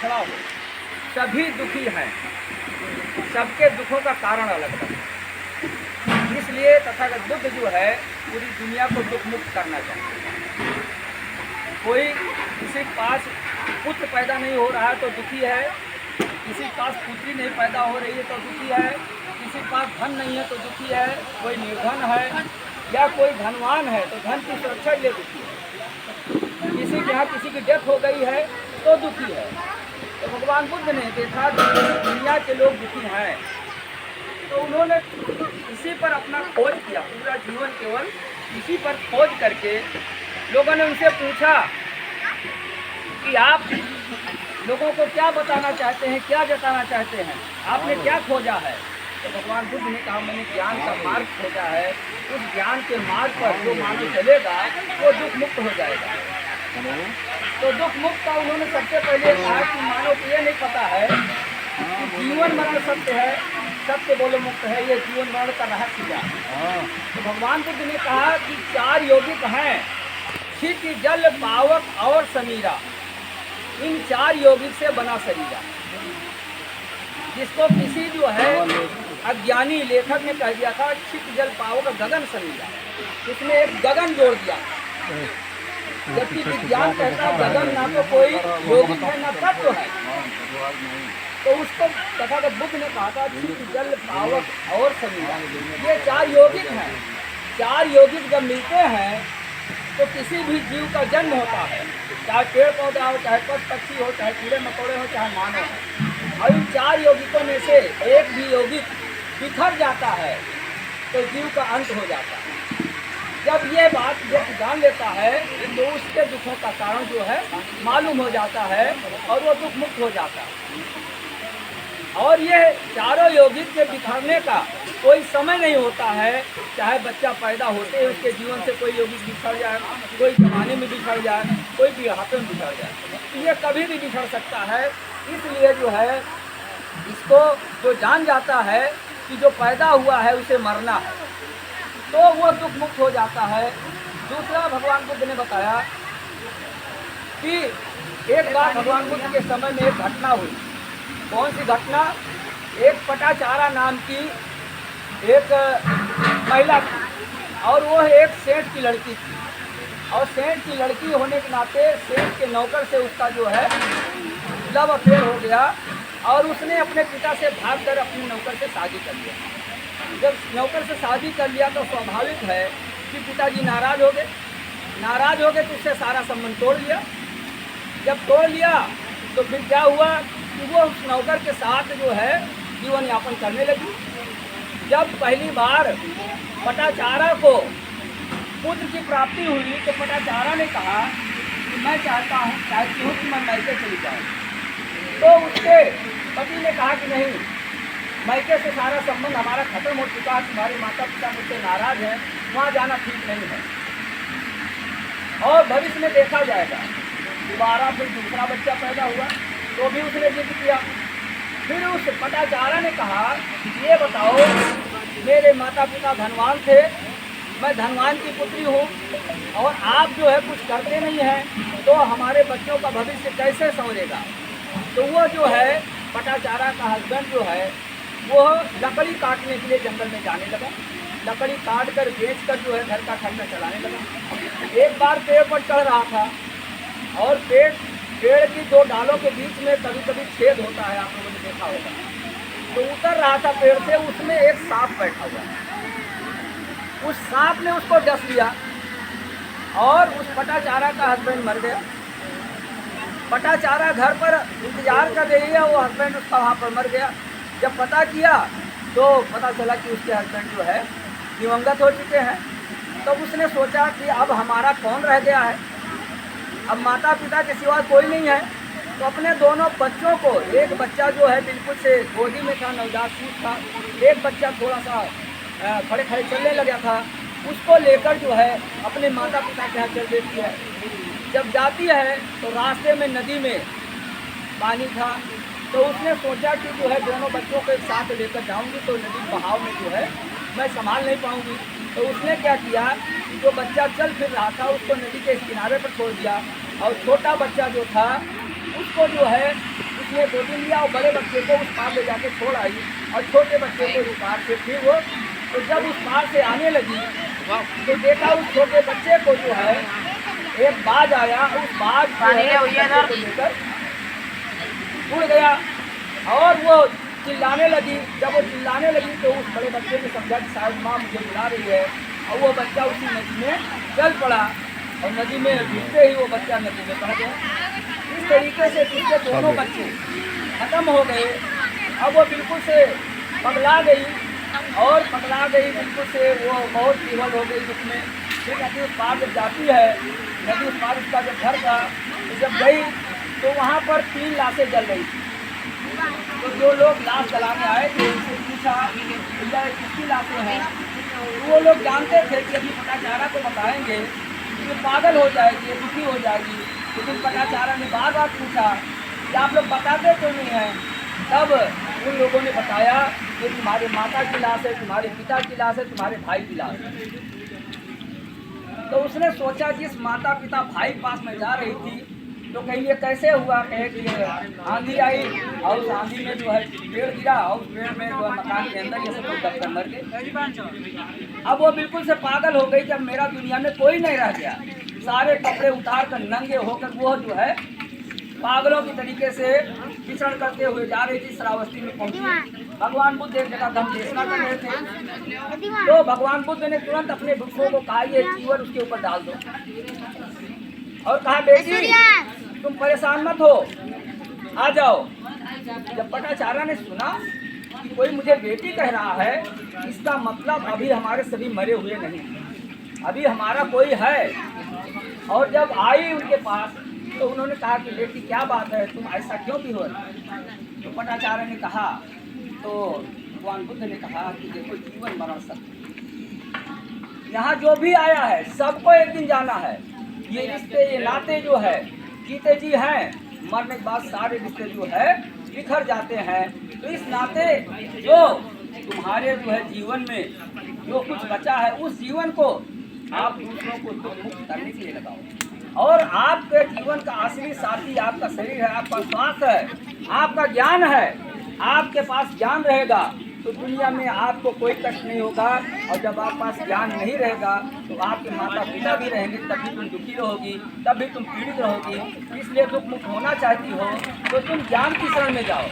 खड़ा हो। सभी दुखी हैं, सबके दुखों का कारण अलग अलग है। इसलिए तथागत बुद्ध जो है पूरी दुनिया को दुख मुक्त करना चाहते हैं। कोई किसी के पास पुत्र पैदा नहीं हो रहा है तो दुखी है, किसी के पास पुत्री नहीं पैदा हो रही है तो दुखी है, किसी के पास धन नहीं है तो दुखी है, कोई निर्धन है या कोई धनवान है तो धन की सुरक्षा के लिए दुखी है, किसी के यहाँ किसी की डेथ हो गई है तो दुखी है। तो भगवान बुद्ध ने देखा कि दुनिया के लोग दुखी हैं, तो उन्होंने इसी पर अपना खोज किया। पूरा जीवन केवल इसी पर खोज करके लोगों ने उनसे पूछा कि आप लोगों को क्या बताना चाहते हैं, क्या जताना चाहते हैं, आपने क्या खोजा है। तो भगवान बुद्ध ने कहा मैंने ज्ञान का मार्ग खोजा है, उस ज्ञान के मार्ग पर जो मानव चलेगा वो दुख मुक्त हो जाएगा। तो दुख मुक्त का उन्होंने सबसे पहले कहा कि मानव को ये नहीं पता है कि जीवन मरण सत्य है, सत्य बोलो मुक्त है, ये जीवन मरण का रहस्य क्या है। तो भगवान बुद्ध ने कहा कि 4 यौगिक हैं, क्षिति जल पावक और समीरा। इन 4 यौगिक से बना शरीर, जिसको किसी जो है अज्ञानी लेखक ने कह दिया था क्षिति जल पावक गगन समीरा, इसमें एक गगन जोड़ दिया, जबकि विज्ञान कहता है गगन ना तो कोई यौगिक है ना तत्व है। तो उसको तथागत बुद्ध ने कहा था क्षिति जल पावक और समीरा, ये 4 यौगिक हैं। 4 यौगिक जब मिलते हैं तो किसी भी जीव का जन्म होता है, चाहे पेड़ पौधा हो, चाहे पशु पक्षी हो, चाहे कीड़े मकोड़े हो, चाहे मानव हो। और इन 4 यौगिकों में से एक भी यौगिक बिखर जाता है तो जीव का अंत हो जाता है। जब ये बात व्यक्ति जान लेता है तो उसके दुखों का कारण जो है मालूम हो जाता है और वो दुख मुक्त हो जाता है। और ये 4 यौगिक के बिखरने का कोई समय नहीं होता है, चाहे बच्चा पैदा होते ही उसके जीवन से कोई यौगिक बिखर जाए, कोई जमाने में बिखर जाए, कोई बुढ़ापे में बिखर जाए, तो ये कभी भी बिखर सकता है। इसलिए जो है इसको जो जान जाता है कि जो पैदा हुआ है उसे मरना है तो वो दुख मुक्त हो जाता है। दूसरा भगवान बुद्ध ने बताया कि एक बार भगवान बुद्ध के समय में एक घटना हुई। कौन सी घटना? एक पटाचारा नाम की एक महिला थी और वो एक सेठ की लड़की थी, और सेठ की लड़की होने के नाते सेठ के नौकर से उसका जो है लव अफेयर हो गया और उसने अपने पिता से भागकर अपने नौकर से शादी कर लिया। जब नौकर से शादी कर लिया तो स्वाभाविक है कि पिताजी नाराज हो गए। नाराज हो गए तो उससे सारा संबंध तोड़ लिया। जब तोड़ लिया तो फिर क्या हुआ कि वो उस नौकर के साथ जो है जीवन यापन करने लगी। जब पहली बार पटाचारा को पुत्र की प्राप्ति हुई तो पटाचारा ने कहा कि मैं चाहती हूँ कि मैं मायके चली जाऊँ। तो उसके पति ने कहा कि नहीं, मायके से सारा संबंध हमारा खत्म हो चुका है, तुम्हारे माता पिता मुझसे नाराज हैं, वहाँ जाना ठीक नहीं है और भविष्य में देखा जाएगा। दोबारा फिर दूसरा बच्चा पैदा हुआ तो भी उसने जिद किया। फिर उस पटाचारा ने कहा ये बताओ, मेरे माता पिता धनवान थे, मैं धनवान की पुत्री हूँ और आप जो है कुछ करते नहीं हैं तो हमारे बच्चों का भविष्य कैसे संवरेगा। तो वो जो है पटाचारा का हस्बैंड जो है वो लकड़ी काटने के लिए जंगल में जाने लगा। लकड़ी काट कर बेच कर जो है घर का खर्चा चलाने लगा। एक बार पेड़ पर चढ़ रहा था और पेड़ की 2 डालों के बीच में कभी कभी छेद होता है, आप लोगों ने देखा होगा। तो उतर रहा था पेड़ से, उसमें एक सांप बैठा हुआ। उस सांप ने उसको डस लिया और उस पटाचारा का हस्बैंड मर गया। पटाचारा घर पर इंतजार कर रही है, वो हस्बैंड उसका वहाँ पर मर गया। जब पता किया तो पता चला कि उसके हस्बैंड जो है दिवंगत हो चुके हैं। तब उसने सोचा कि अब हमारा कौन रह गया है, अब माता पिता के सिवा कोई नहीं है। तो अपने दोनों बच्चों को, एक बच्चा जो है बिल्कुल से गोदी में था, नवजात शिशु था, एक बच्चा थोड़ा सा खड़े खड़े चलने लगा था, उसको लेकर जो है अपने माता पिता के यहाँ चल देती है। जब जाती है तो रास्ते में नदी में पानी था, तो उसने सोचा कि जो है दोनों बच्चों को एक साथ लेकर जाऊंगी तो नदी बहाव में जो है मैं संभाल नहीं पाऊंगी। तो उसने क्या किया, जो बच्चा चल फिर रहा था उसको नदी के किनारे पर छोड़ दिया और छोटा बच्चा जो था उसको जो है उसने गोदी लिया और बड़े बच्चे को उस पार ले जाके छोड़ आई और छोटे बच्चे को उस पार से फिर वो तो जब उस पार से आने लगी तो देखा उस छोटे बच्चे को जो है एक बाज आया, उस बाज को लेकर उड़ गया और वो चिल्लाने लगी। जब वो चिल्लाने लगी तो उस बड़े बच्चे ने समझा कि शायद माँ मुझे बुला रही है और वो बच्चा उसी नदी में चल पड़ा और नदी में डूबते ही वो बच्चा नदी में पड़ गया। इस तरीके से उसके दोनों बच्चे खत्म हो गए। अब वो बिल्कुल से पगला गई और पगला गई बिल्कुल से वो बहुत विवल हो गई जिसमें फिर नदी उस पार जब जाती है, नदी उस पार उसका जब घर था तो जब गई तो वहाँ पर 3 लाशें जल रही थी। तो जो लोग लाश जलाने आए थे उनसे पूछा भैया किसकी लाशें हैं, तो वो लोग जानते थे कि अभी पटाचारा को बताएंगे तो पागल हो जाएगी, दुखी हो जाएगी। लेकिन पटाचारा ने बार बार पूछा कि आप लोग बताते क्यों नहीं हैं। तब उन लोगों ने बताया कि तुम्हारे माता की लाश है, तुम्हारे पिता की लाश है, तुम्हारे भाई की लाश है। तो उसने सोचा जिस माता पिता भाई पास में जा रही थी तो कहीं ये कैसे हुआ, कहे कि आंधी आई और उस आंधी में जो है पेड़ गिरा और उस पेड़ में जो है मकान के अंदर ये सब लोग दबकर मर गए। अब वो बिल्कुल से पागल हो गई कि अब मेरा दुनिया में कोई नहीं रह गया। सारे कपड़े उतार कर नंगे होकर वो जो है पागलों की तरीके से विचरण करते हुए जा रही थी। श्रावस्ती में पहुंची। भगवान बुद्ध एक जगह धर्म देशना कर रहे थे तो भगवान बुद्ध ने तुरंत अपने वृक्षों को कहा ये चीवर उसके ऊपर डाल दो और कहा बेटी तुम परेशान मत हो, आ जाओ। जब पटाचारा ने सुना कि कोई मुझे बेटी कह रहा है, इसका मतलब अभी हमारे सभी मरे हुए नहीं, अभी हमारा कोई है। और जब आई उनके पास तो उन्होंने कहा कि बेटी क्या बात है, तुम ऐसा क्यों भी हो। तो पटाचारा ने कहा, तो भगवान बुद्ध ने कहा कि देखो जीवन मरण सत्य, यहाँ जो भी आया है सबको एक दिन जाना है। ये रिश्ते ये नाते जो है जीते जी हैं, मरने के बाद सारे रिश्ते जो है बिखर जाते हैं। तो इस नाते जो तुम्हारे जो है जीवन में जो कुछ बचा है उस जीवन को आप दूसरों को दुख मुक्त करने के लिए लगाओ। और आपके जीवन का असली साथी आपका शरीर है, आपका स्वास्थ्य है, आपका ज्ञान है। आपके पास ज्ञान रहेगा तो दुनिया में आपको कोई कष्ट नहीं होगा। और जब आपके पास ज्ञान नहीं रहेगा तो आपके माता पिता भी रहेंगे, तभी तुम दुखी रहोगी, तभी तुम पीड़ित रहोगी। इसलिए दुख मुक्त होना चाहती हो तो तुम ज्ञान की शरण में जाओ।